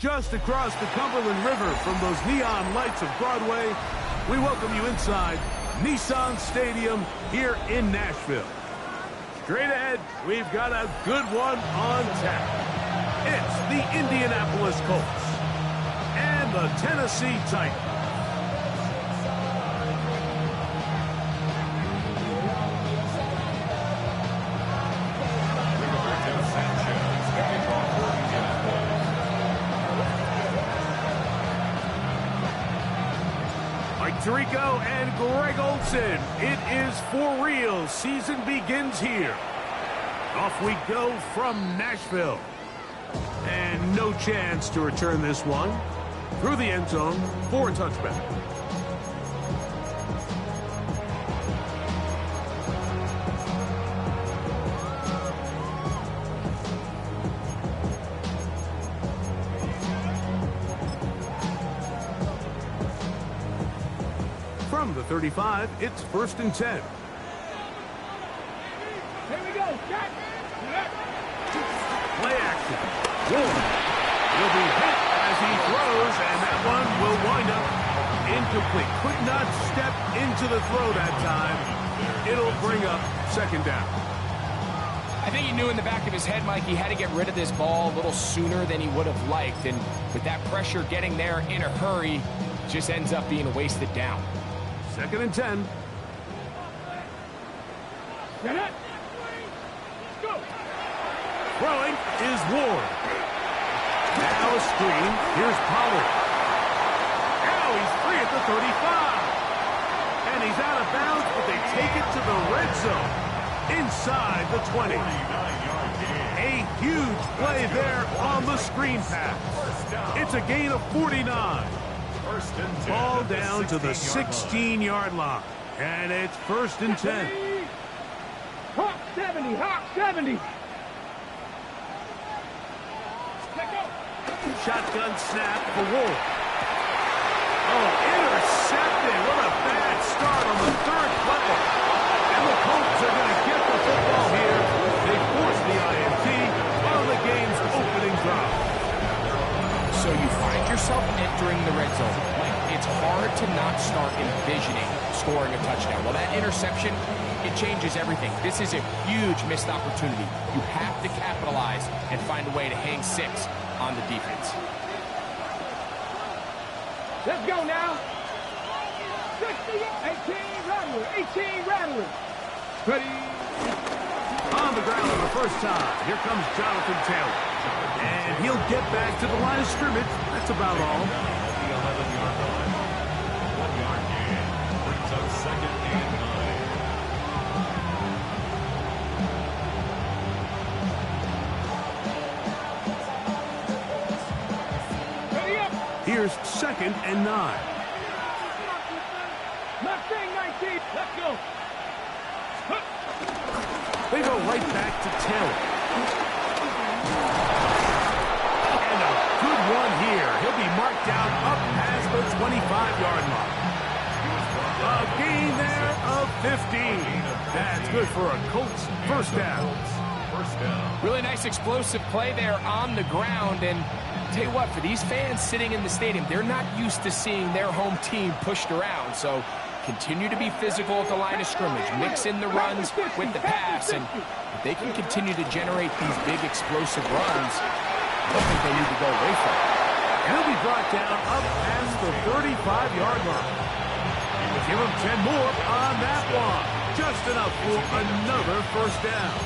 Just across the Cumberland River from those neon lights of Broadway, we welcome you inside Nissan Stadium here in Nashville. Straight ahead, we've got a good one on tap. It's the Indianapolis Colts and the Tennessee Titans. Tirico and Greg Olsen. It is for real. Season begins here. Off we go from Nashville. And no chance to return this one. Through the end zone for a touchback. From the 35, it's 1st and 10. Here we go, Jack. Play action. Ward will be hit as he throws, and that one will wind up incomplete. Could not step into the throw that time. It'll bring up 2nd down. I think he knew in the back of his head, Mike, he had to get rid of this ball a little sooner than he would have liked. And with that pressure getting there in a hurry, just ends up being a wasted down. 2nd and 10. Get it. Go. Throwing is Ward. Now a screen. Here's Pollard. Now he's free at the 35. And he's out of bounds, but they take it to the red zone. Inside the 20. A huge play there on the screen pass. It's a gain of 49. Ball down to the 16-yard line. And it's 1st and 10. Hawk 70, Hawk 70. Shotgun snap for Wolf. Oh, intercepted. What a bad start on the 3rd play. And the Colts are going to get the football here. They force the INT on the game's opening drive. So you find yourself entering the red zone. It's hard to not start envisioning scoring a touchdown. Well, that interception, it changes everything. This is a huge missed opportunity. You have to capitalize and find a way to hang 6 on the defense. Let's go now. 18 Rattler, 18 Rattler. Ready. On the ground for the first time. Here comes Jonathan Taylor. And he'll get back to the line of scrimmage. That's about all. The 11-yard line. 1-yard gain. Brings up 2nd and 9. Ready up. Here's 2nd and 9. Mustang 19. Let's go. They go right back to Taylor. And a good one here. He'll be marked down up past the 25-yard line. A gain there of 15. That's good for a Colts 1st down. Really nice explosive play there on the ground. And tell you what, for these fans sitting in the stadium, they're not used to seeing their home team pushed around. So continue to be physical at the line of scrimmage. Mix in the runs with the pass. And if they can continue to generate these big explosive runs, I don't think they need to go away from it. He'll be brought down up past the 35-yard line. Give him 10 more on that one. Just enough for another 1st down.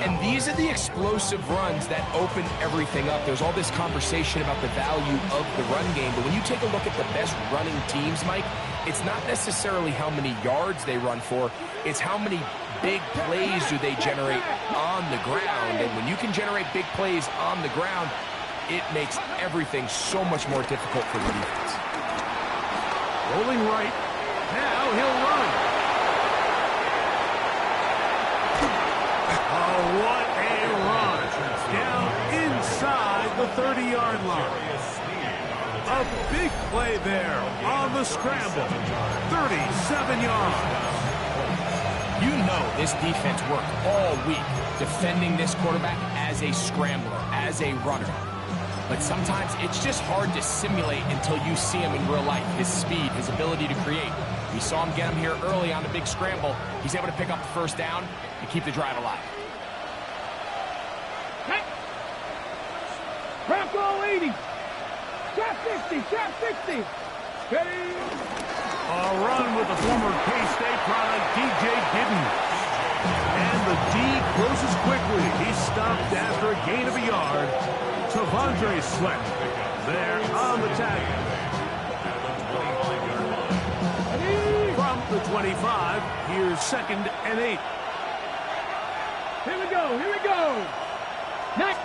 And these are the explosive runs that open everything up. There's all this conversation about the value of the run game, but when you take a look at the best running teams, Mike, it's not necessarily how many yards they run for, it's how many big plays do they generate on the ground. And when you can generate big plays on the ground, it makes everything so much more difficult for the defense. Rolling right. Now he'll run. Oh, what a run. Down inside the 30-yard line. A big play there on the scramble. 37 yards. You know this defense worked all week defending this quarterback as a scrambler, as a runner. but sometimes it's just hard to simulate until you see him in real life. His speed, his ability to create. We saw him get him here early on the big scramble. He's able to pick up the first down and keep the drive alive. Bronco 80. Trap 60. Trap 60. Ready. A run with the former K-State product, DJ Giddens. And the D closes quickly. He's stopped after a gain of a yard. Tavondre Sweat there on the tag. From the 25, here's 2nd and 8. Here we go. Here we go. Next.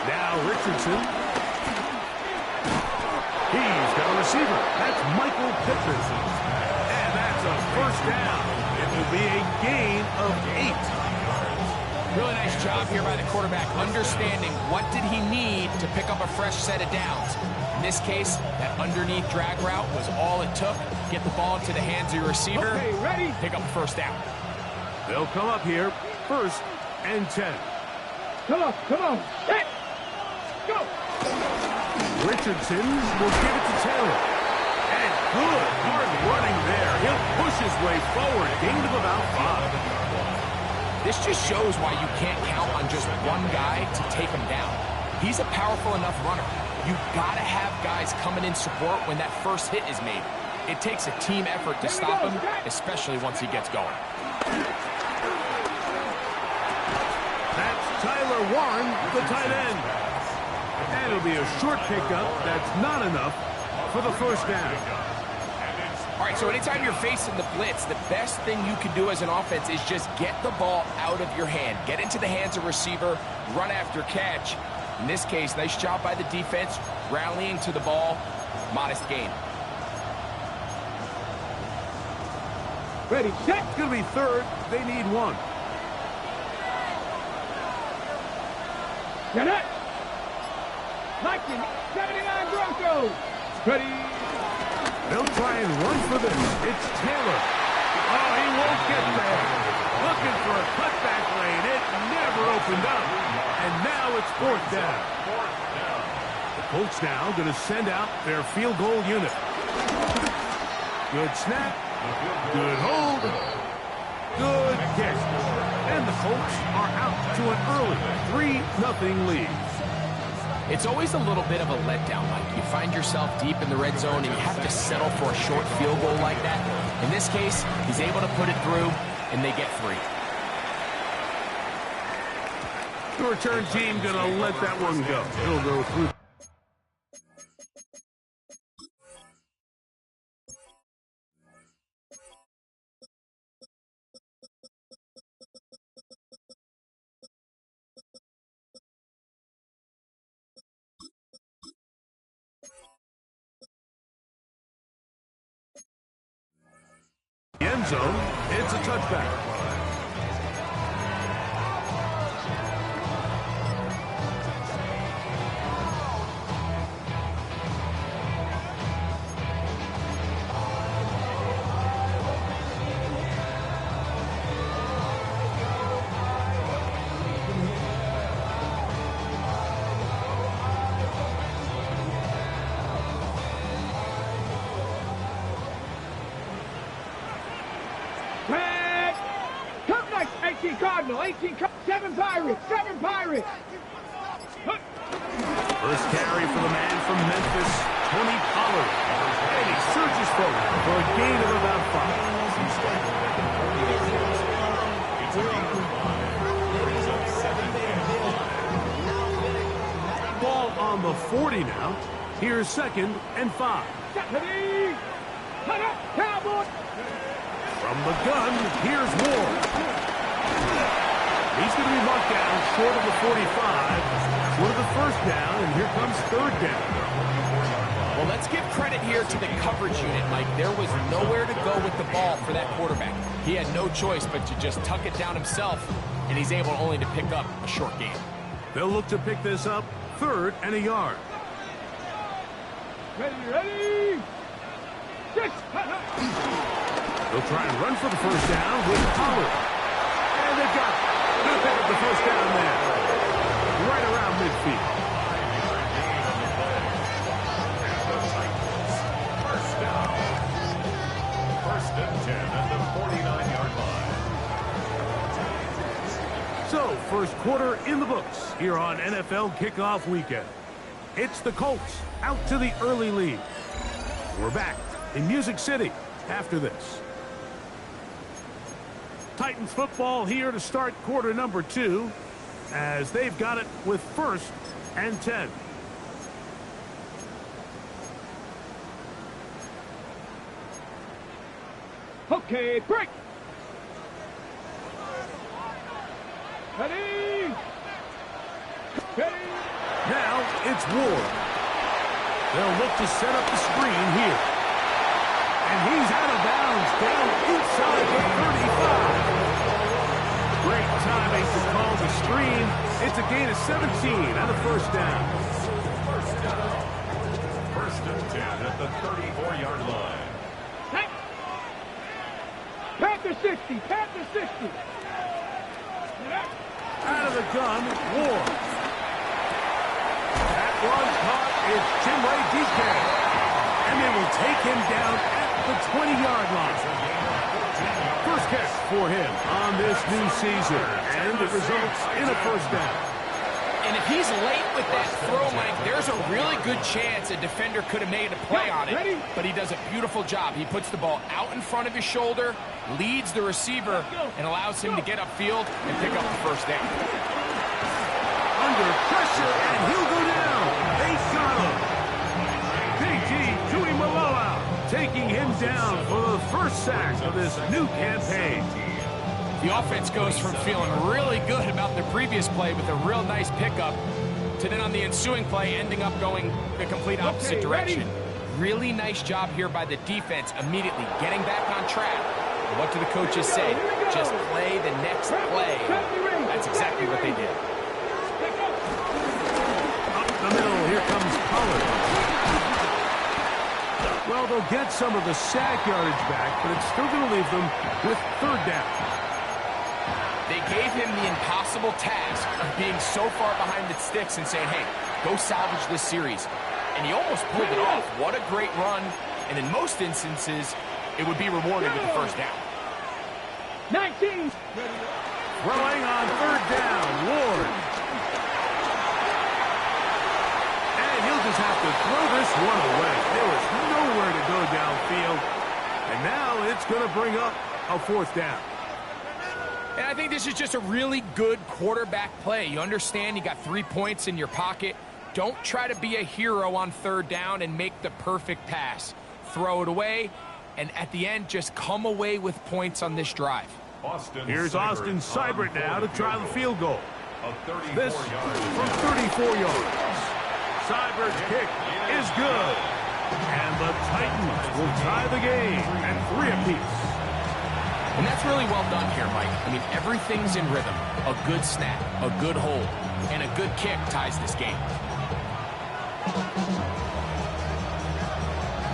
Now Richardson. He's got a receiver. That's Michael Pittman. And that's a first down. It will be a gain of 8. Really nice job here by the quarterback, understanding what did he need to pick up a fresh set of downs. In this case, that underneath drag route was all it took. Get the ball into the hands of your receiver. Okay, ready? Pick up a first down. They'll come up here, 1st and 10. Come on. Come on. Hey. Go. Richardson will give it to Taylor. And good, hard running there. He'll push his way forward, gain of about 5. This just shows why you can't count on just one guy to take him down. He's a powerful enough runner. You've got to have guys coming in support when that first hit is made. It takes a team effort to stop him, especially once he gets going. That's Tyler Warren, the tight end. And it'll be a short pickup. That's not enough for the first down. All right, so anytime you're facing the blitz, the best thing you can do as an offense is just get the ball out of your hand. Get into the hands of receiver, run after catch. In this case, nice job by the defense, rallying to the ball, modest gain. Ready, set. It's going to be 3rd. They need 1. Get it. 1979 Broncos. Ready. They'll try and run for this. It's Taylor. Oh, he won't get there. Looking for a cutback lane. It never opened up. And now it's 4th down. The Colts now going to send out their field goal unit. Good snap. Good hold. Good kick. And the Colts are out to an early 3-0 lead. It's always a little bit of a letdown, Mike. You find yourself deep in the red zone and you have to settle for a short field goal like that. In this case, he's able to put it through, and they get 3. The return team going to let that one go. It'll go through. End zone. It's a touchback. Cardinal, 7 Pirates, 7 Pirates. First carry for the man from Memphis, Tony Pollard. And he surges forward for a gain of about 5. Ball on the 40 now. Here's 2nd and 5. Cowboy. From the gun, here's Ward. He's going to be marked down short of the 45, short of the first down, and here comes 3rd down. Well, let's give credit here to the coverage unit, Mike. There was nowhere to go with the ball for that quarterback. He had no choice but to just tuck it down himself, and he's able only to pick up a short gain. They'll look to pick this up, 3rd and a yard. Ready. They'll try and run for the first down with Pollard. And they've got it. They'll pick up the first down there. Right around midfield. first quarter in the books here on NFL Kickoff Weekend. It's the Colts out to the early lead. We're back in Music City after this. Titans football here to start quarter number 2 as they've got it with 1st and 10. Okay, break. Ready. Ready. Now it's Ward. They'll look to set up the screen here. And he's out of bounds down inside the 35. Great timing to call the screen. It's a gain of 17 and a first down. First down. 1st and 10 at the 34-yard line. Panther 60. Panther 60. Out of the gun, Ward. That one caught is Chinway DK. And they will take him down at the 20-yard line. First catch for him on this new season. And it results in a first down. And if he's late with that throw, Mike, there's a really good chance a defender could have made a play on it. But he does a beautiful job. He puts the ball out in front of his shoulder, leads the receiver, and allows him to get upfield and pick up the first down. Under pressure, and he'll go down. They got him. JT Tuimoloau taking him down for the first sack of this new campaign. The offense goes from feeling really good about their previous play with a real nice pickup to then on the ensuing play ending up going the complete opposite direction. Really nice job here by the defense immediately getting back on track. And what do the coaches say? Just play the next play. That's exactly what they did. Up the middle, here comes Pollard. Well, they'll get some of the sack yardage back, but it's still going to leave them with 3rd down. They gave him the impossible task of being so far behind the sticks and saying, hey, go salvage this series. And he almost pulled it off. What a great run. And in most instances, it would be rewarded with the first down. 19. Throwing on 3rd down, Ward. And he'll just have to throw this one away. There was nowhere to go downfield. And now it's going to bring up a 4th down. And I think this is just a really good quarterback play. You understand you got 3 points in your pocket. Don't try to be a hero on 3rd down and make the perfect pass. Throw it away, and at the end, just come away with points on this drive. Here's Austin Seibert now to try the field goal. This from 34 yards. Seibert's kick is good. And the Titans will tie the game at 3 apiece. And that's really well done here, Mike. I mean, everything's in rhythm. A good snap, a good hold, and a good kick ties this game.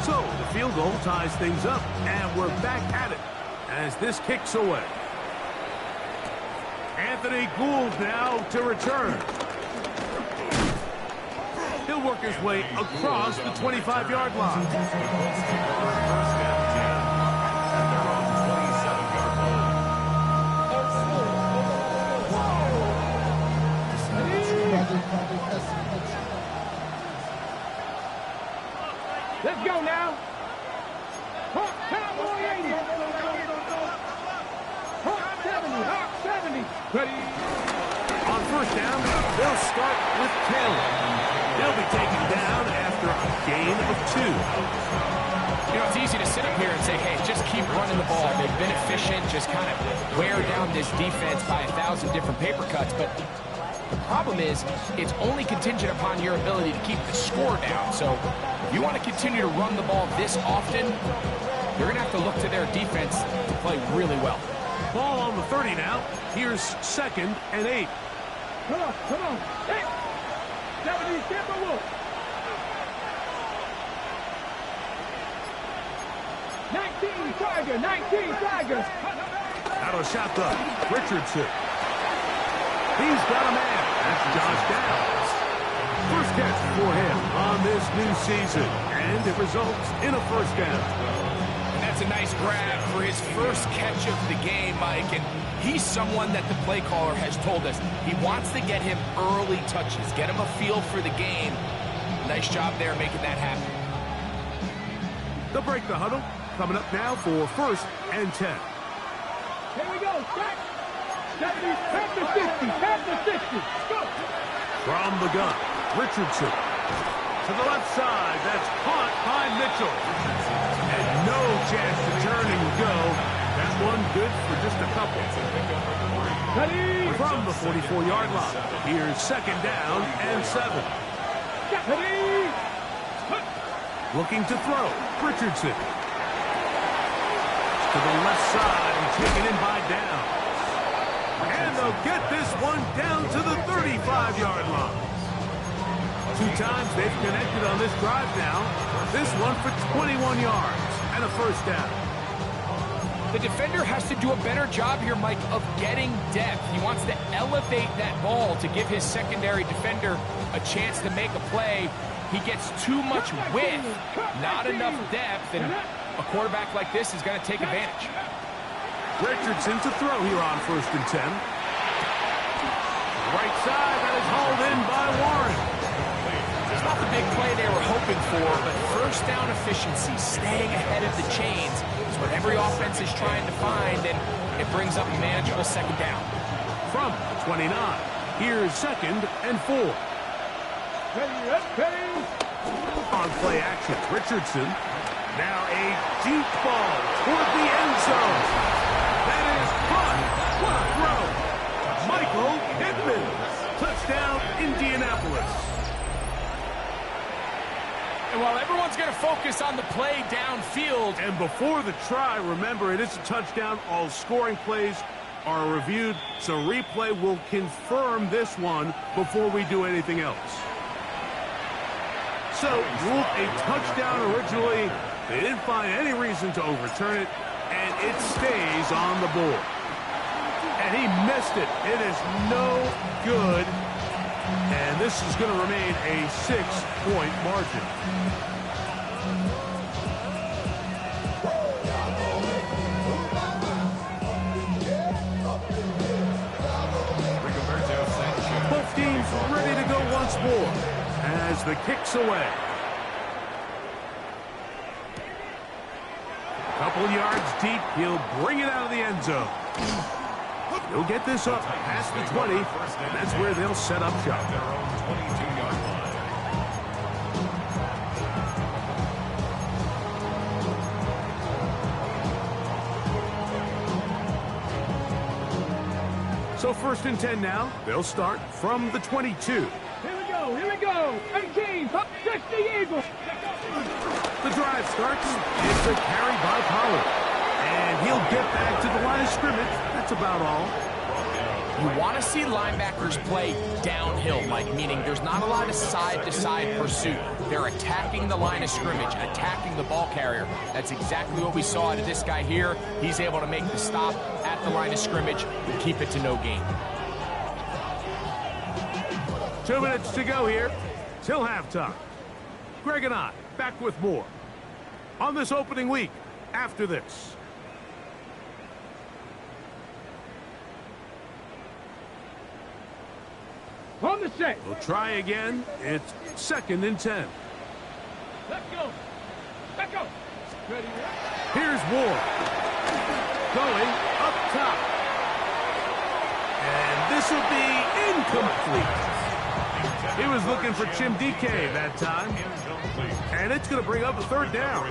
So, the field goal ties things up, and we're back at it as this kicks away. Anthony Gould now to return. He'll work his way across the 25-yard line. Let's go now. Hawk Cowboy 80. Hawk 70. Hawk 70. Ready. On 1st down, they'll start with Taylor. He'll be taken down after a gain of 2. You know, it's easy to sit up here and say, hey, just keep running the ball. They've been efficient, just kind of wear down this defense by 1,000 different paper cuts. But the problem is, it's only contingent upon your ability to keep the score down. So if you want to continue to run the ball this often, you're going to have to look to their defense to play really well. Ball on the 30 now. Here's 2nd and 8. Come on, come on. Hey. 70, Timberwolves. 19, Tiger, 19, Tiger. Out of shotgun, Richardson. He's got a man. That's Josh Downs. First catch for him on this new season, and it results in a first down. And that's That's a nice grab for his first catch of the game, Mike, and he's someone that the play caller has told us he wants to get him early touches, get him a feel for the game. Nice job there making that happen. They'll break the huddle. Coming up now for 1st and 10. Here we go. Back. 70, back to 60, back to 60. Go. From the gun, Richardson. To the left side, that's caught by Mitchell. And no chance to turn and go. That one good for just a couple. Ready. From the 44-yard line, here's 2nd down and 7. Ready. Looking to throw, Richardson. To the left side and taken in by down. And they'll get this one down to the 35-yard line. 2 times they've connected on this drive now. This one for 21 yards and a 1st down. The defender has to do a better job here, Mike, of getting depth. He wants to elevate that ball to give his secondary defender a chance to make a play. He gets too much width, not enough depth, and a quarterback like this is going to take advantage. Richardson to throw here on 1st and 10. Right side, that is hauled in by Warren. It's not the big play they were hoping for, but 1st down efficiency, staying ahead of the chains, is what every offense is trying to find, and it brings up a manageable 2nd down. From 29, here's 2nd and 4. Ready. On play action, Richardson. Now a deep ball toward the end zone. That is caught. What a throw. Michael Pittman. Touchdown, Indianapolis. And while everyone's going to focus on the play downfield. And before the try, remember, it is a touchdown. All scoring plays are reviewed, so replay will confirm this one before we do anything else. So, ruled a touchdown originally. They didn't find any reason to overturn it, and it stays on the board. And he missed it. It is no good. And this is going to remain a 6-point margin. Both teams ready to go once more as the kick's away. Couple yards deep, he'll bring it out of the end zone. He'll get this up past the 20, and that's where they'll set up shop. Their own 22-yard line. So 1st and 10 now. They'll start from the 22. Here we go. 18, up 60 Eagles. The drive starts. It's a carry by Pollard. And he'll get back to the line of scrimmage. That's about all. You want to see linebackers play downhill, Mike, meaning there's not a lot of side-to-side pursuit. They're attacking the line of scrimmage, attacking the ball carrier. That's exactly what we saw out of this guy here. He's able to make the stop at the line of scrimmage and keep it to no gain. 2 minutes to go here till halftime. Greg and I back with more on this opening week after this. On the set. We'll try again. It's 2nd and 10. Let's go. Ready. Here's Ward. Going up top. And this will be incomplete. He was looking for Jim DK that time. And it's going to bring up a 3rd down.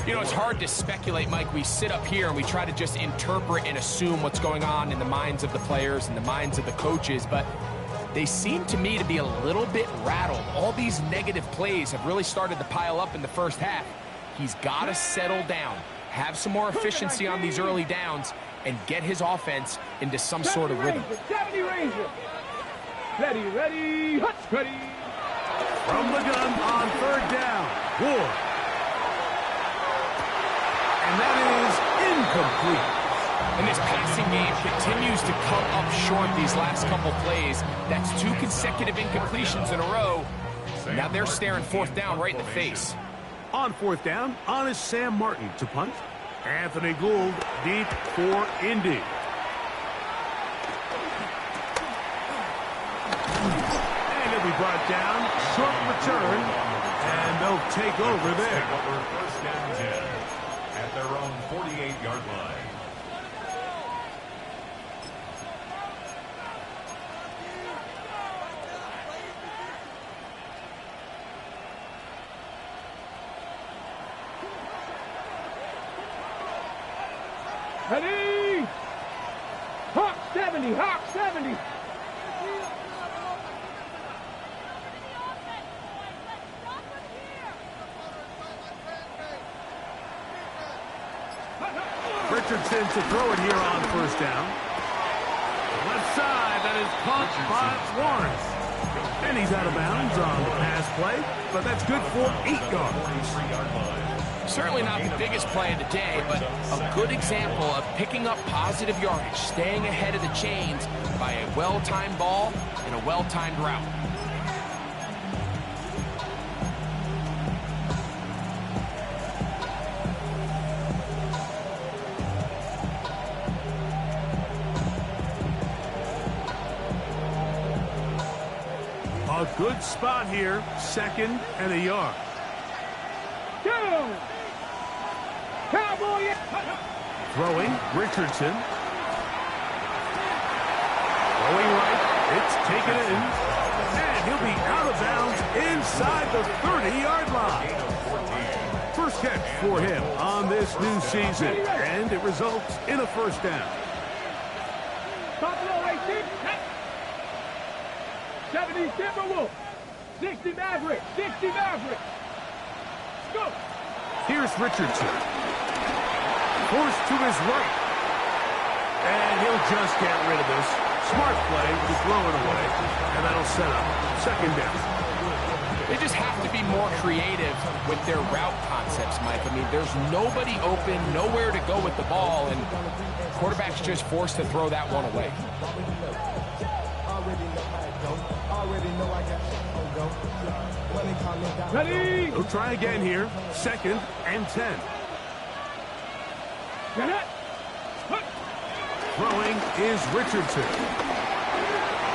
You know, it's hard to speculate, Mike. We sit up here and we try to just interpret and assume what's going on in the minds of the players and the minds of the coaches, but they seem to me to be a little bit rattled. All these negative plays have really started to pile up in the first half. He's got to settle down, have some more efficiency on these early downs, and get his offense into some sort of rhythm. 70 Ranger. Ready. Hutch, ready. From the gun on 3rd down. Ward. And that is incomplete. And this passing game continues to come up short these last couple plays. That's 2 consecutive incompletions in a row. Now they're staring 4th down right in the face. On fourth down, on is Sam Martin to punt. Anthony Gould deep for Indy. And he'll be brought down. Short return. And they'll take over there. First down 10 at their own 48-yard line. Ready? Hawk 70, Hawk 70. Richardson to throw it here on first down. Left side, that is caught by Lawrence. And he's out of bounds on the pass play, but that's good for 8 yards. Certainly not the biggest play of the day, but a good example of picking up positive yardage, staying ahead of the chains by a well-timed ball and a well-timed route. A good spot here, 2nd and a yard. Go! Cowboy! Throwing, Richardson. Throwing right, it's taken in. And he'll be out of bounds inside the 30-yard line. First catch for him on this new season, and it results in a first down. Buffalo 18, 70 Timberwolves, 60 Mavericks, 60 Mavericks. Go! Here's Richardson. Forced to his right. And he'll just get rid of this. Smart play to throw it away. And that'll set up 2nd down. They just have to be more creative with their route concepts, Mike. I mean, there's nobody open, nowhere to go with the ball, and quarterback's just forced to throw that one away. Ready? He'll try again here. 2nd and 10. Get it? Throwing is Richardson.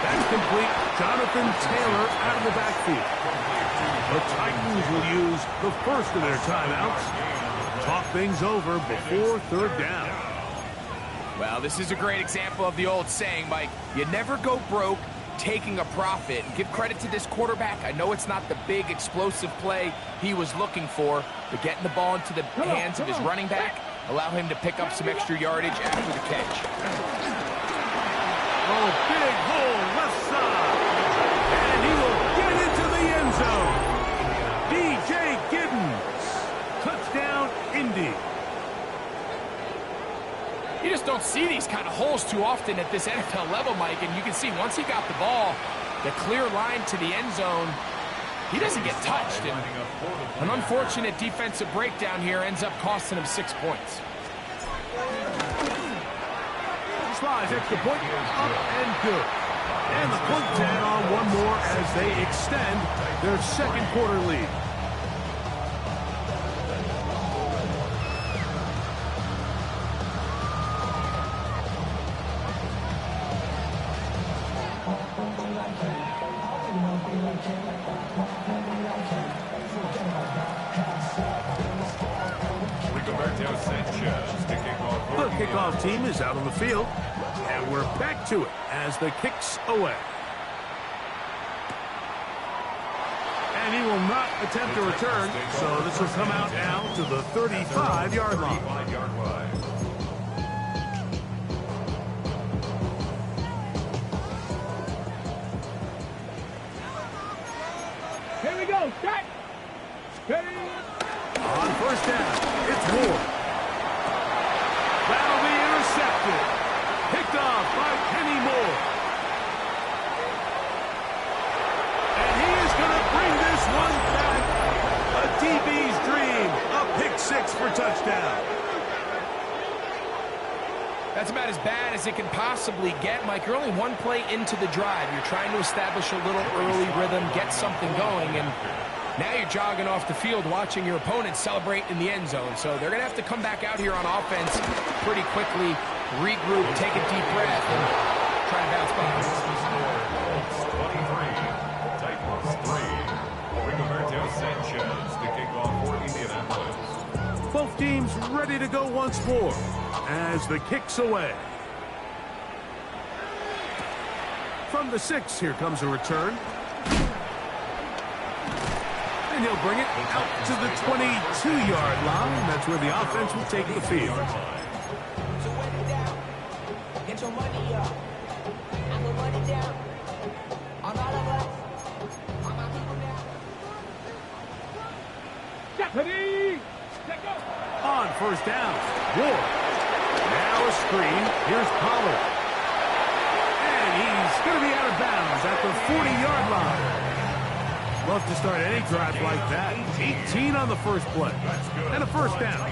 That's complete. Jonathan Taylor out of the backfield. The Titans will use the first of their timeouts. Talk things over before 3rd down. Well, this is a great example of the old saying, Mike. You never go broke taking a profit. Give credit to this quarterback. I know it's not the big explosive play he was looking for, but getting the ball into the hands of his running back, allow him to pick up some extra yardage after the catch. Oh, big hole left side. And he will get into the end zone. DJ Giddens. Touchdown, Indy. You just don't see these kind of holes too often at this NFL level, Mike, and you can see once he got the ball, the clear line to the end zone, he doesn't get touched. And an unfortunate defensive breakdown here ends up costing him 6 points. Slides extra point, up and good. And the point tag on one more as they extend their 2nd quarter lead. The kickoff team is out on the field, and we're back to it as the kick's away. And he will not attempt a return, so this will come out now to the 35-yard line. Here we go, set. Ready? On first down, it's Ward. That'll be intercepted. Picked off by Kenny Moore. And he is going to bring this one back. A DB's dream. A pick 6 for touchdown. That's about as bad as it can possibly get, Mike. You're only one play into the drive. You're trying to establish a little early rhythm, get something going, and Now you're jogging off the field watching your opponent celebrate in the end zone. So they're going to have to come back out here on offense pretty quickly, regroup, take a deep breath, and try to bounce back. 23, Titans 3. Rigoberto Sanchez to kick off for Indianapolis. Both teams ready to go once more as the kick's away. From the 6, here comes a return. And he'll bring it out to the 22-yard line. That's where the offense will take the field. So wet it down. Get your money up. I'm gonna run it down. On all of us. On my people now. Deputy! Let go! On first down, Ward. Now a screen. Here's Pollard. And he's going to be out of bounds at the 40-yard line. Love to start any drive like that. 18 on the first play. And a first down.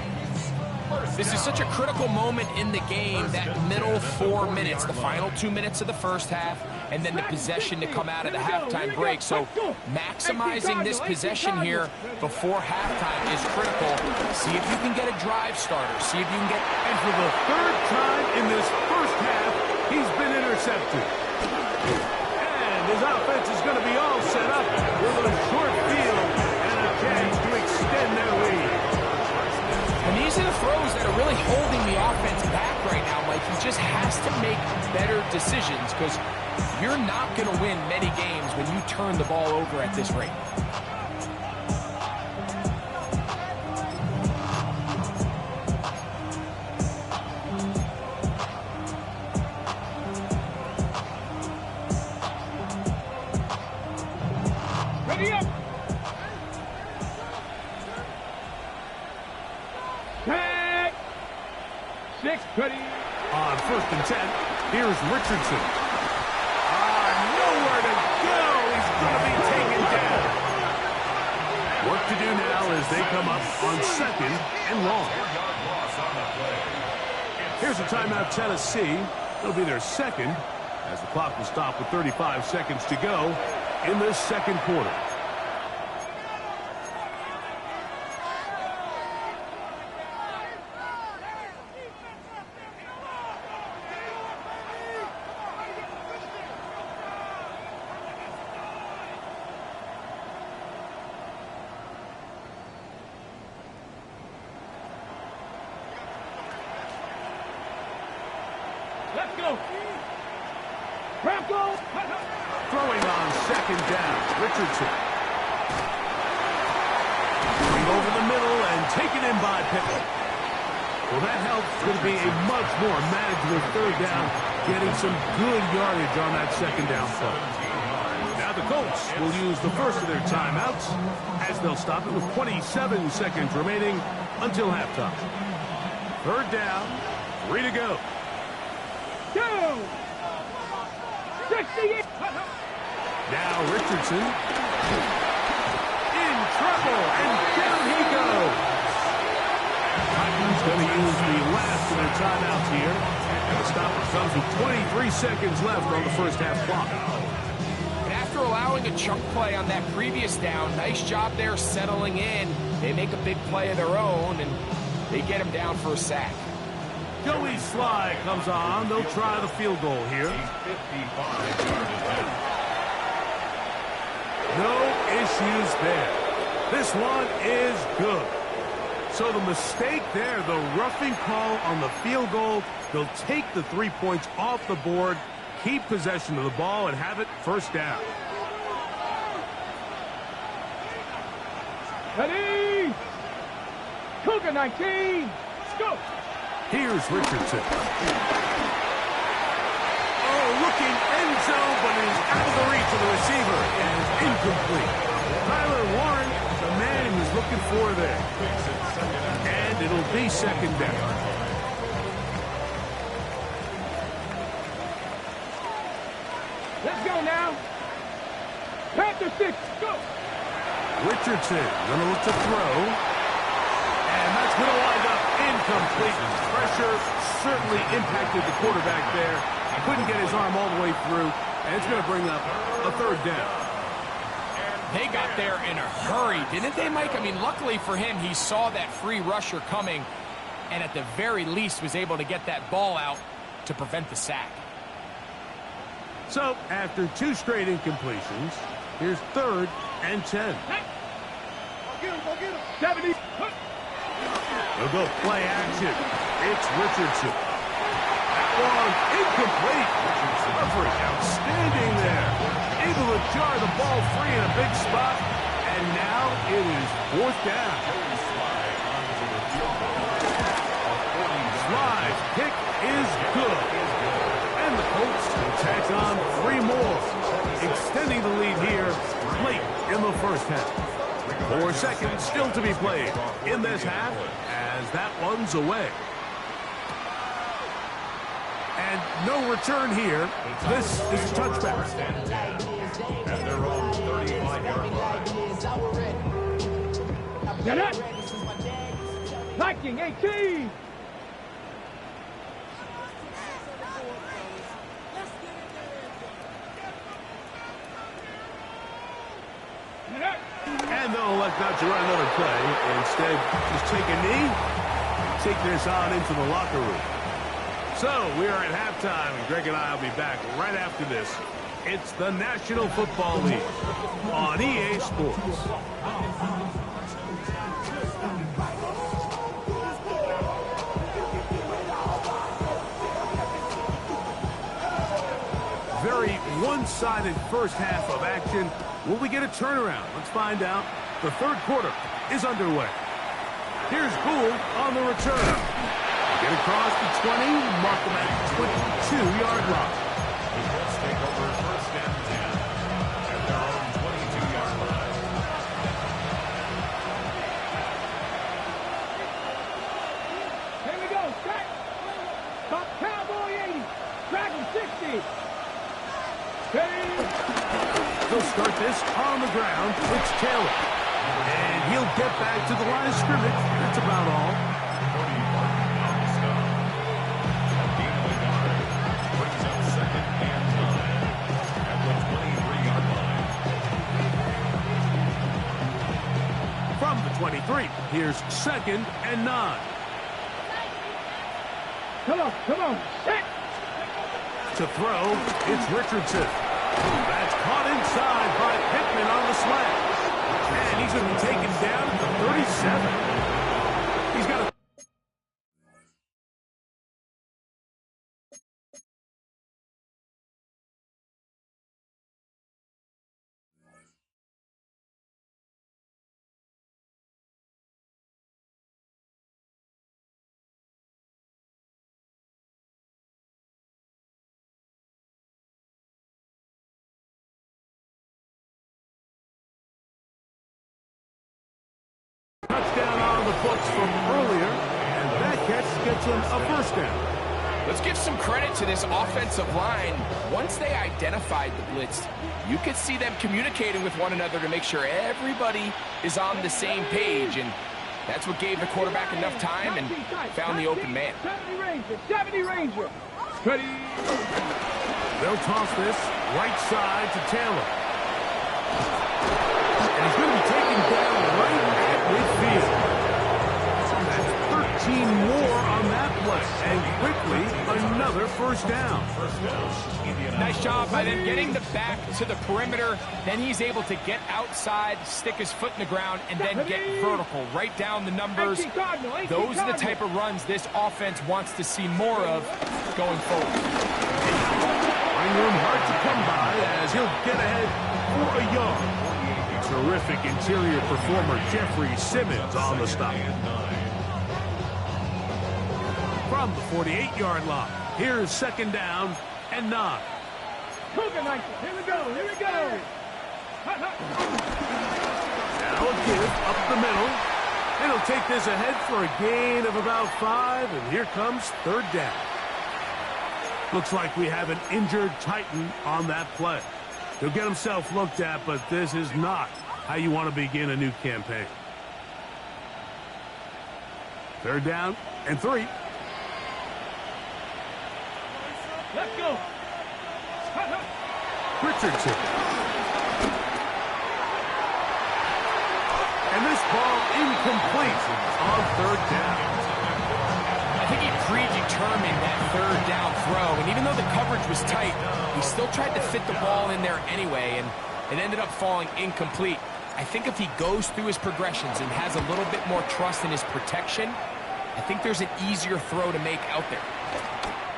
This is such a critical moment in the game, that middle 4 minutes, the final 2 minutes of the first half, and then the possession to come out of the halftime break. So maximizing this possession here before halftime is critical. See if you can get a drive starter. See if you can get... And for the third time in this first half, he's been intercepted. And his offense is going to be all set up with a short field and a chance to extend their lead. And these are the throws that are really holding the offense back right now, Mike. He just has to make better decisions because you're not going to win many games when you turn the ball over at this rate. Ready up! Tag! 6, ready. On first and 10, here's Richardson. Nowhere to go. He's going to be taken down. Work to do now as they come up on second and long. Here's a timeout, Tennessee. It'll be their second as the clock will stop with 35 seconds to go in the second quarter. Let's go! Bronco! Throwing on second down, Richardson. Going over the middle and taken in by Pickett. Well, that helps. Going to be a much more manageable third down, getting some good yardage on that second down play. Now the Colts will use the first of their timeouts as they'll stop it with 27 seconds remaining until halftime. Third down, 3 to go. 2! 68! Now Richardson in trouble, and down he goes. Titans going to use the last of their timeouts here. And the stopper comes with 23 seconds left on the first half clock. And after allowing a chunk play on that previous down, nice job there settling in. They make a big play of their own, and they get him down for a sack. Joey Sly comes on. They'll try the field goal here. No issues there. This one is good. So the mistake there, the roughing call on the field goal, they'll take the 3 points off the board, keep possession of the ball, and have it first down. Ready! Cougar 19! Let's go! Here's Richardson. Oh, looking end zone, but it is out of the reach of the receiver and incomplete. Tyler Warren, the man he was looking for there. And it'll be second down. Let's go now! Panther 6, go! Richardson going to look to throw. And that's going to wind up incomplete. Pressure certainly impacted the quarterback there. Couldn't get his arm all the way through. And it's going to bring up a third down. They got there in a hurry, didn't they, Mike? I mean, luckily for him, he saw that free rusher coming and at the very least was able to get that ball out to prevent the sack. So, after 2 straight incompletions, here's 3rd and 10. Go get him. 70. They'll go play action. It's Richardson. That one incomplete. Coverage outstanding there. Able to jar the ball free in a big spot. And now it is 4th down. Sly's kick is good. And the Colts will tack on 3 more, extending the lead here late in the first half. 4 seconds still to be played in this half as that one's away. And no return here. This is a touchback. At their own 35-yard line. Get it. Viking 18. And they'll elect not to run another play. Instead, just take a knee, take this on into the locker room. So, we are at halftime, and Greg and I will be back right after this. It's the National Football League on EA Sports. Very one-sided first half of action. Will we get a turnaround? Let's find out. The 3rd quarter is underway. Here's Gould on the return. Get across the 20, mark them at 22-yard line. The Colts take over 1st and 10 at their own 22-yard line. Here we go. Set. Top Cowboy 80. Dragon 60. Ready. They'll start this on the ground. It's Taylor. And he'll get back to the line of scrimmage. That's about all. Cody Barton on the stop. Gain of a yard. Brings up 2nd and 9 at the 23-yard line. From the 23, here's 2nd and 9. Come on. Set. To throw, it's Richardson. That's caught inside by Pittman on the slash. And he's going to be taken down at the 37. He's got a... Touchdown on the books from earlier, and that catch gets him a 1st down. Let's give some credit to this offensive line. Once they identified the blitz, you could see them communicating with one another to make sure everybody is on the same page, and that's what gave the quarterback enough time and found the open man. 70 Ranger. Ready. They'll toss this right side to Taylor. And he's going to be taken down right at midfield. That's 13 more on that play. And quickly, another 1st down. Nice job by them getting the back to the perimeter. Then he's able to get outside, stick his foot in the ground, and then get vertical right down the numbers. Those are the type of runs this offense wants to see more of going forward. Ingram hard to come by as he'll get ahead for a yard. Terrific interior performer Jeffrey Simmons on the stop. From the 48-yard line, here's 2nd down and 9. Cougar Knights. Here we go. Now a give up the middle. And he'll take this ahead for a gain of about 5, and here comes 3rd down. Looks like we have an injured Titan on that play. He'll get himself looked at, but this is not how you want to begin a new campaign. 3rd down and 3. Let's go. Richardson. And this ball incomplete on third down. I think he predetermined that third down throw, and even though the coverage was tight, he still tried to fit the ball in there anyway, and it ended up falling incomplete. I think if he goes through his progressions and has a little bit more trust in his protection, I think there's an easier throw to make out there.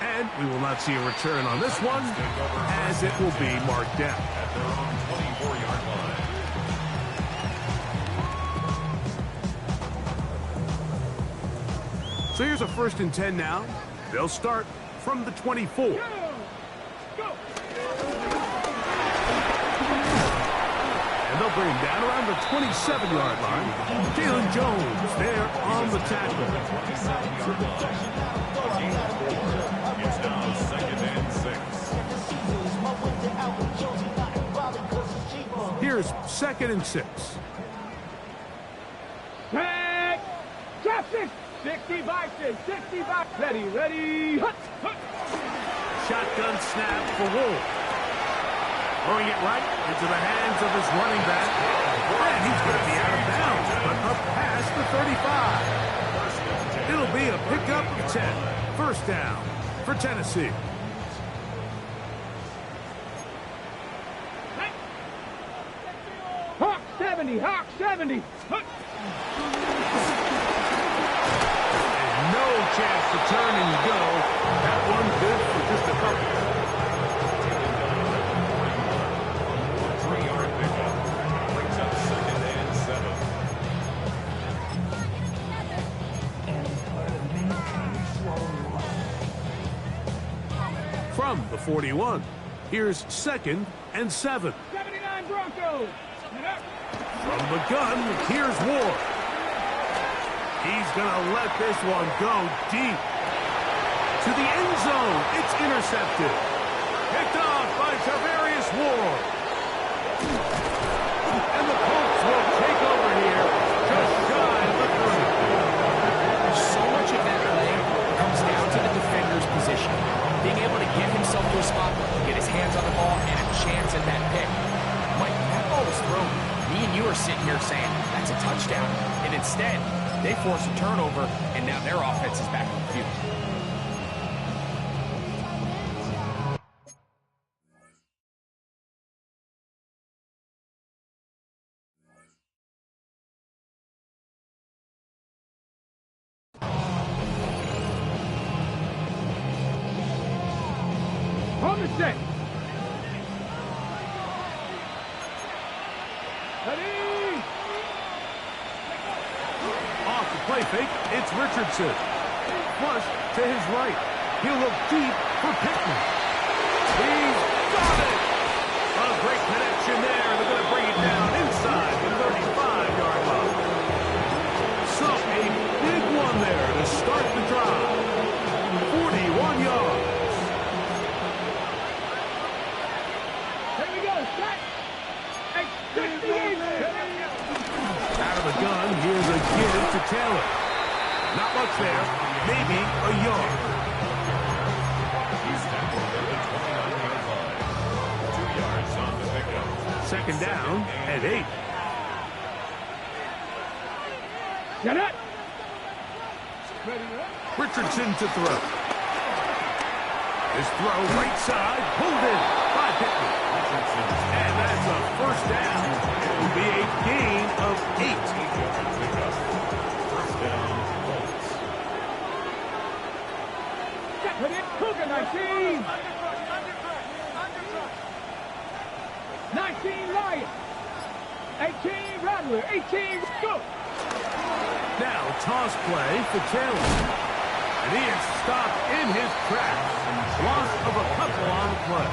And we will not see a return on this one, as it will be marked down. At their own 24-yard line. So here's a 1st and 10 now. They'll start from the 24. Go! And they'll bring him down around the 27-yard line. Jalen Jones there on the tackle. 27-yard line. Again, it's now 2nd and 6. Here's 2nd and 6. Tag! Jackson! 65, 65. Ready. Hut. Shotgun snap for Wolf. Throwing it right into the hands of his running back. And he's going to be out of bounds, but up past the 35. It'll be a pickup of 10. 1st down for Tennessee. Hawk 70, Hawk 70. Hut. No chance to turn and go. That one good for just a couple. 3-yard pickup. Brings up 2nd and 7. From the 41, here's 2nd and 7. 79 Broncos. From the gun, here's Ward. He's going to let this one go deep. To the end zone, it's intercepted. Picked off by Tarvarius Ward. And the Colts will take over here, just shy of the 30. So much of that play comes down to the defender's position. Being able to get himself to a spot, get his hands on the ball, and a chance at that pick. Mike, that ball was thrown. Me and you are sitting here saying, that's a touchdown. And instead, they force a turnover, and now their offense is back on the field. On the set. Ready. Off the play fake, it's Richardson. Flush to his right. He'll look deep for Pittman. He's got it! A great connection there. They're going to bring it down inside the 35-yard line. So a big one there to start the drive. 41 yards. Here we go. Set. And 68. Out of the gun, here's a give to Taylor. Not much there, maybe a yard. He's tackled at the 29-yard line. 2 yards on the pickup. 2nd down and 8. Get it. Richardson to throw. His throw right side, pulled in by Pittman. And that's a 1st down. It will be a gain of 8. 1st down, Colts. Put it. Cougar 19. 19 Lions. 18 Rattler. 18 go. Now toss play for Taylor. And he is stopped in his tracks. Loss of a couple on the play.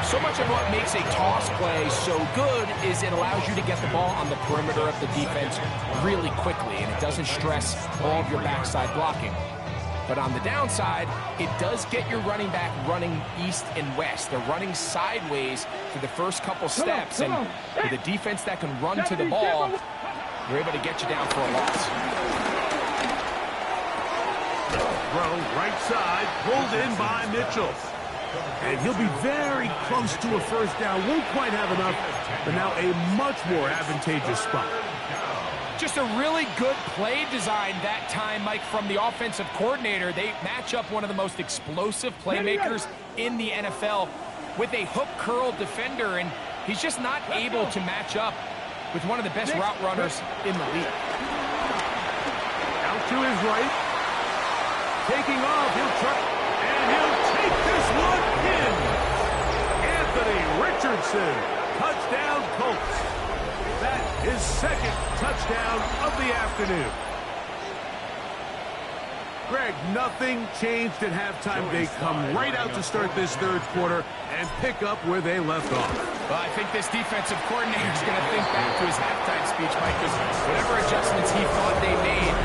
So much of what makes a toss play so good is it allows you to get the ball on the perimeter of the defense really quickly, and it doesn't stress all of your backside blocking. But on the downside, it does get your running back running east and west. They're running sideways for the first couple steps, and with a defense that can run to the ball, they're able to get you down for a loss. Throw right side, pulled in by Mitchell. And he'll be very close to a 1st down. Won't quite have enough, but now a much more advantageous spot. Just a really good play design that time, Mike, from the offensive coordinator. They match up one of the most explosive playmakers in the NFL with a hook curl defender, and he's just not able to match up with one of the best route runners in the league. Out to his right. Taking off, he'll try, and he'll take this one in. Anthony Richardson, touchdown Colts. That is second touchdown of the afternoon. Greg, nothing changed at halftime. They come right out to start this third quarter and pick up where they left off. Well, I think this defensive coordinator is going to think back to his halftime speech, Mike, because whatever adjustments he thought they made,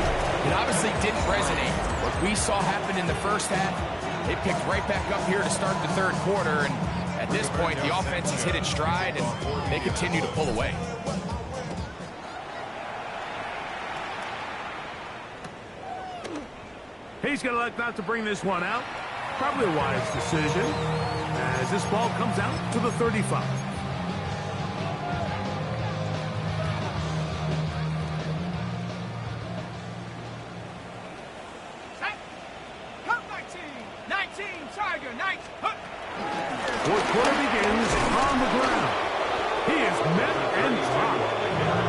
it obviously didn't resonate. What we saw happen in the first half, they picked right back up here to start the third quarter, and at this point, the offense has hit its stride, and they continue to pull away. He's going to elect not to bring this one out. Probably a wise decision as this ball comes out to the 35. Tiger, nice. Fourth quarter begins on the ground. He is met and dropped.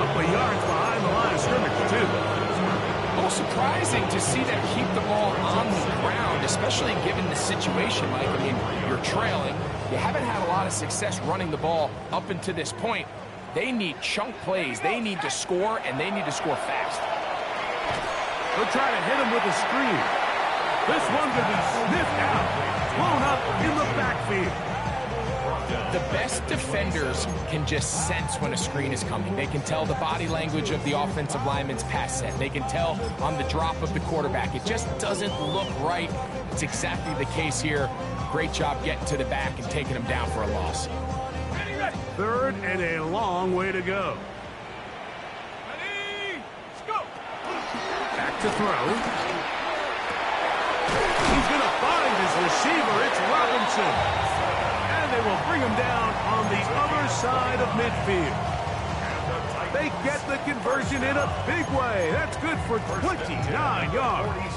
Up a yard behind the line of scrimmage, too. A little surprising to see them keep the ball on the ground, especially given the situation, Mike. I mean, you're trailing. You haven't had a lot of success running the ball up until this point. They need chunk plays. They need to score, and they need to score fast. They'll try to hit him with a screen. This one could be sniffed out, blown up in the backfield. The best defenders can just sense when a screen is coming. They can tell the body language of the offensive lineman's pass set. They can tell on the drop of the quarterback. It just doesn't look right. It's exactly the case here. Great job getting to the back and taking them down for a loss. Third and a long way to go. Ready, let's go. Back to throw. He's going to find his receiver. It's Robinson. And they will bring him down on the other side of midfield. They get the conversion in a big way. That's good for 29 yards.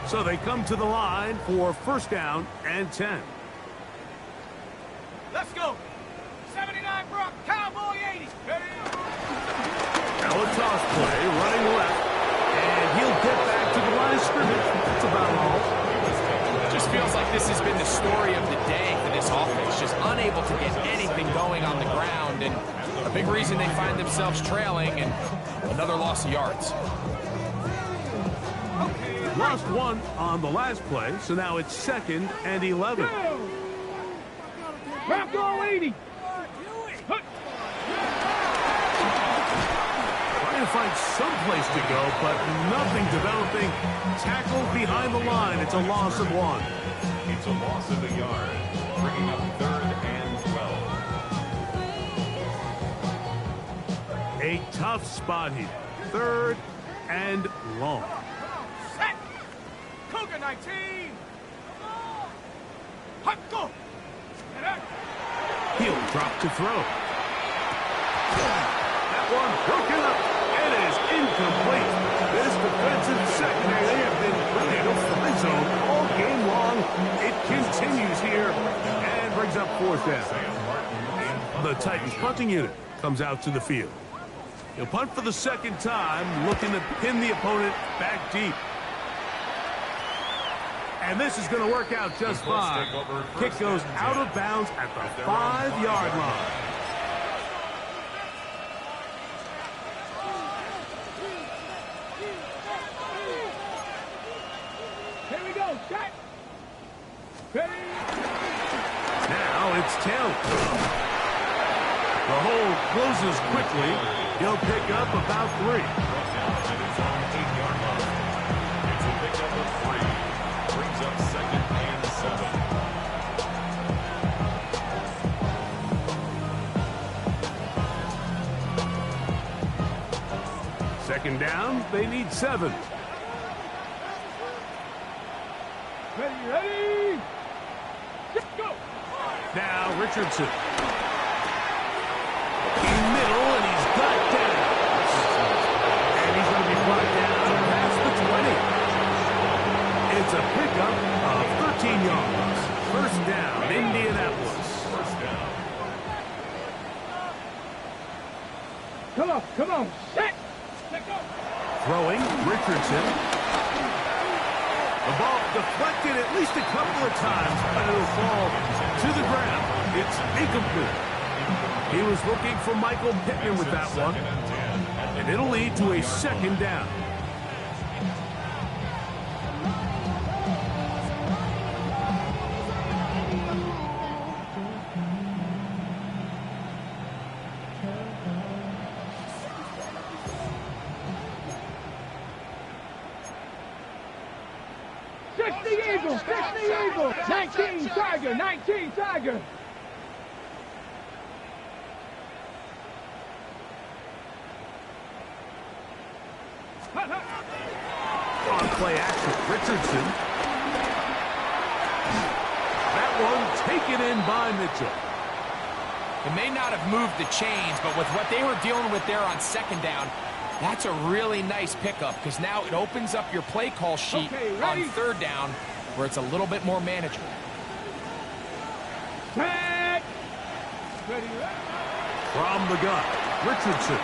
So they come to the line for first down and 10. Let's go. 79 Brock, Cowboy 80. Ready? Now a toss play, running left. And he'll get back to the line of scrimmage. That's about all. Just feels like this has been the story of the day for this offense. Just unable to get anything going on the ground. And a big reason they find themselves trailing and another loss of yards. Lost one on the last play, so now it's second and 11. Brock, go 80. Trying to find some place to go, but nothing developing. Tackled behind the line. It's a loss of one. It's a loss of a yard, bringing up third and 12. A tough spot here. Third and long. Set. Cougar 19. Hot go. He'll drop to throw. That one broken up. It is incomplete. This defensive secondary, they have been playing a fly zone all game long. It continues here and brings up fourth down. The Titans punting unit comes out to the field. He'll punt for the second time, looking to pin the opponent back deep. And this is going to work out just fine. Kick goes out of bounds at the 5-yard line. Here we go, set. Ready? Now it's Taylor. The hole closes quickly. He'll pick up about 3. At his own 8-yard line. It's a pickup of 3. Brings up second and 7. Second down, they need 7. Ready? Let's go. Now Richardson. In middle, and he's got down. down, Indianapolis. First down. Come on, set. Let go. Throwing, Richardson. The ball deflected at least a couple of times, but it'll fall to the ground. It's incomplete. He was looking for Michael Pittman with that one, and it'll lead to a second down. Fix the Eagle. 19 Tiger. On play action, Richardson. That one taken in by Mitchell. It may not have moved the chains, but with what they were dealing with there on second down, that's a really nice pickup because now it opens up your play call sheet on third down where it's a little bit more manageable. Set. Ready. From the gun, Richardson.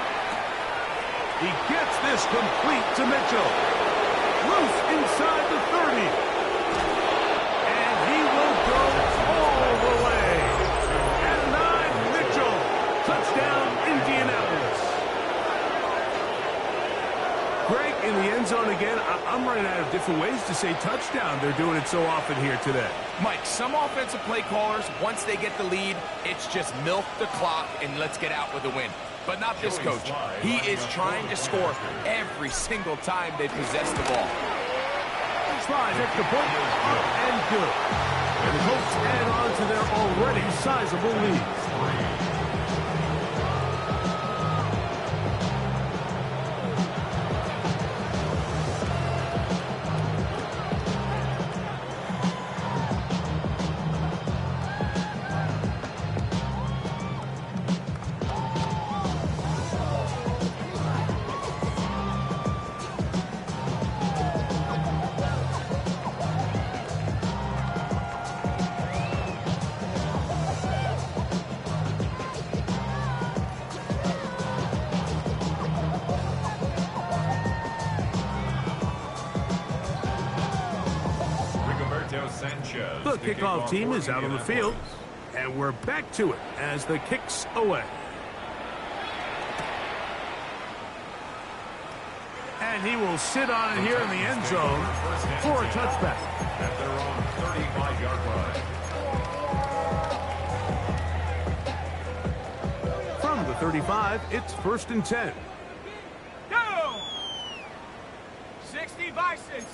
He gets this complete to Mitchell. Loose inside the 30. And he will go all the way. At 9, Mitchell. Touchdown, Indianapolis. Greg, in the end zone again, I'm running out of different ways to say touchdown. They're doing it so often here today. Mike, some offensive play callers, once they get the lead, it's just milk the clock and let's get out with a win. But not this coach. He is trying to score every single time they possess the ball. Slides at the point, up and good. And the Colts add on to their already sizable lead. The kickoff team is out on the field, and we're back to it as the kick's away. And he will sit on it here in the end zone for a touchback. At their own 35-yard line. From the 35, it's 1st and 10. Go! 60 Bison.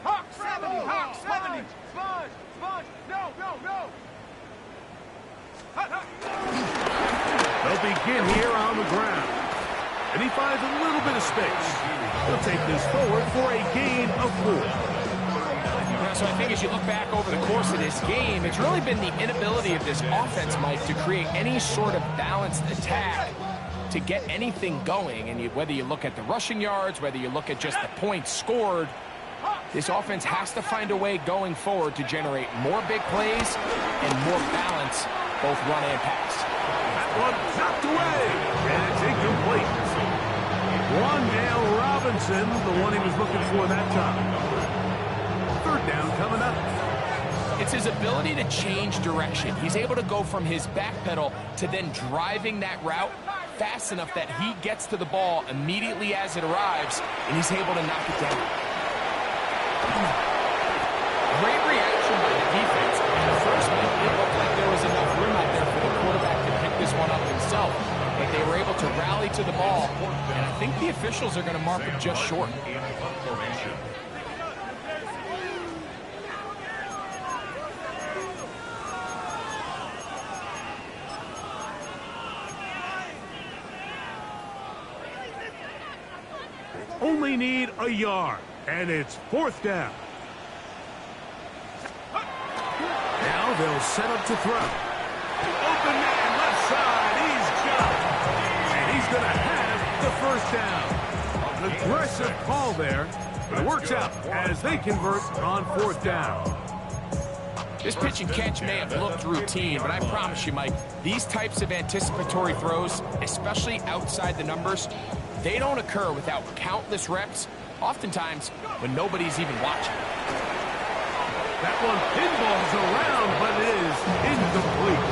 Hawk 70. Sponge. No. They'll begin here on the ground. And he finds a little bit of space. He'll take this forward for a gain of 4. Yeah, so I think as you look back over the course of this game, it's really been the inability of this offense, Mike, to create any sort of balanced attack to get anything going. And whether you look at the rushing yards, whether you look at just the points scored, this offense has to find a way going forward to generate more big plays and more balance, both run and pass. That one knocked away, and it's incomplete. Wandale Robinson, the one he was looking for that time. 3rd down coming up. It's his ability to change direction. He's able to go from his back pedal to then driving that route fast enough that he gets to the ball immediately as it arrives, and he's able to knock it down. Great reaction by the defense. At first, it looked like there was enough room out there for the quarterback to pick this one up himself. But they were able to rally to the ball, and I think the officials are going to mark it just short. Only need a yard, and it's 4th down. Now they'll set up to throw. Open man, left side, he's got it. first down. An aggressive call there, but it works out as they convert on fourth down. This pitch and catch may have looked routine, but I promise you, Mike, these types of anticipatory throws, especially outside the numbers, they don't occur without countless reps, oftentimes when nobody's even watching. That one pinballs around, but it is incomplete.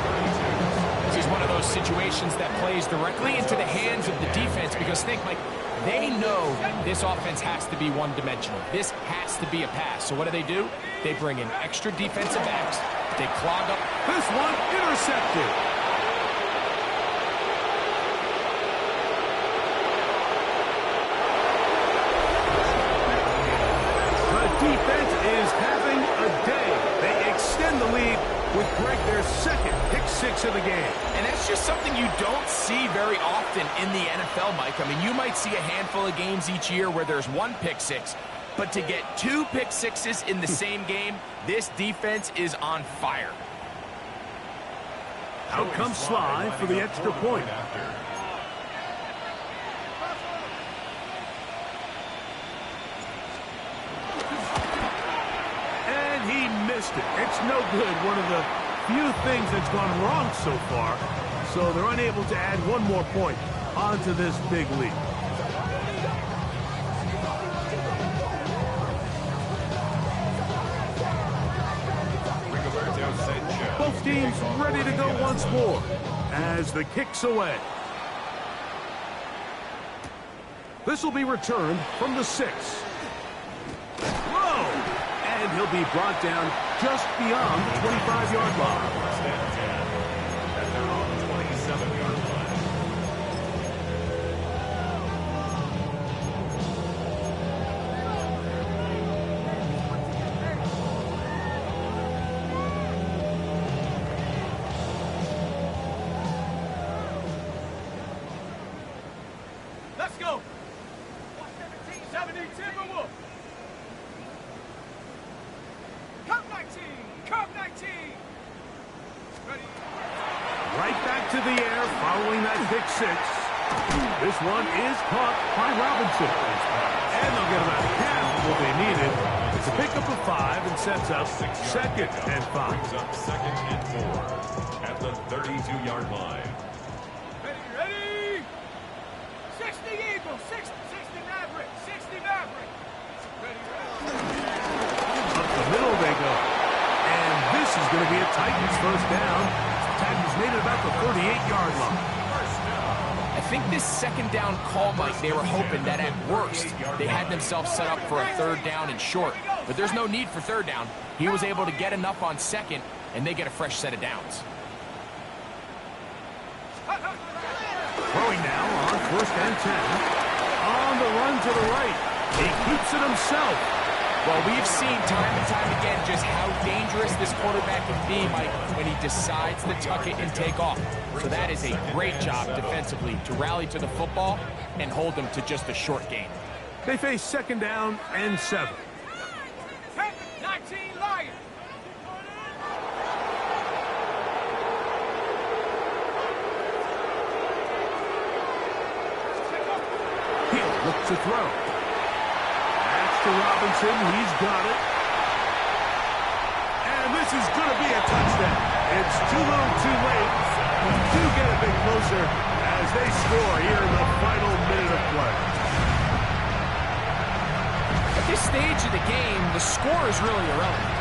This is one of those situations that plays directly into the hands of the defense because think, Mike, they know this offense has to be one-dimensional. This has to be a pass. So what do? They bring in extra defensive backs. They clog up. This one intercepted. The defense is having a day. They extend the lead with Greg their second pick-6 of the game. And that's just something you don't see very often in the NFL, Mike. I mean, you might see a handful of games each year where there's one pick-6, but to get 2 pick-6s in the same game, this defense is on fire. Out comes Sly for the extra point. And he missed it. It's no good. One of the few things that's gone wrong so far. So they're unable to add one more point onto this big lead. Both teams ready to go once more as the kick's away. This will be returned from the 6. Whoa! And he'll be brought down just beyond the 25-yard line. At their own 27-yard line. Let's go. 17, Timberwolf. Come 19. Come 19. Ready. Right back to the air following that pick-6. This one is caught by Robinson. And they'll get about half of what they needed. It's a pickup of 5 and sets up 2nd and 5. Brings up 2nd and 4 at the 32-yard line. Ready. 60 Eagles. 60 Maverick. 60 Maverick. Ready. Up the middle they go. And this is going to be a Titans first down. The Titans made it about the 38-yard line. I think this second down call, Mike, they were hoping that at worst they had themselves set up for a 3rd down and short. But there's no need for 3rd down. He was able to get enough on 2nd, and they get a fresh set of downs. Throwing now on 1st and 10. On the run to the right. He keeps it himself. Well, we've seen time and time again just how dangerous this quarterback can be, Mike, when he decides to tuck it and take off. So that is a great job defensively to rally to the football and hold them to just a short gain. They face 2nd down and 7. 19 Lions. He'll look to throw. That's to Robinson. He's got it. And this is going to be a touchdown. It's too little too late. We do get a bit closer as they score here in the final minute of play. At this stage of the game, the score is really irrelevant.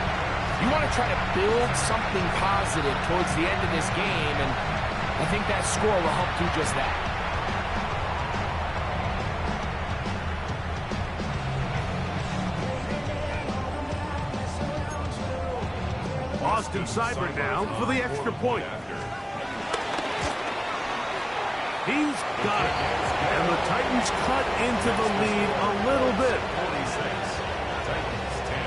You want to try to build something positive towards the end of this game, and I think that score will help do just that. Austin Seibert now for the extra point. He's got it. And the Titans cut into the lead a little bit. 46. Titans 10.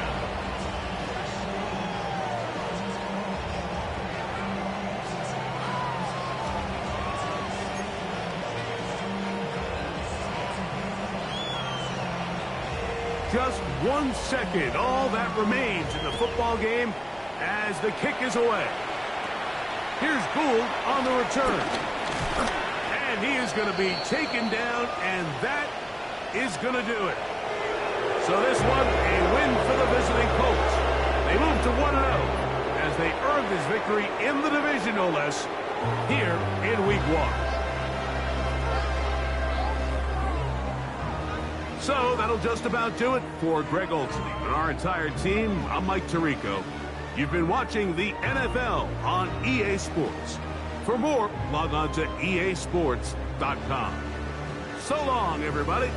Just 1 second, all that remains in the football game as the kick is away. Here's Gould on the return. And And he is going to be taken down, and that is going to do it. So this one, a win for the visiting Colts. They move to 1-0 as they earn this victory in the division, no less, here in Week 1. So that'll just about do it for Greg Olsen and our entire team. I'm Mike Tirico. You've been watching the NFL on EA Sports. For more, log on to easports.com. So long, everybody.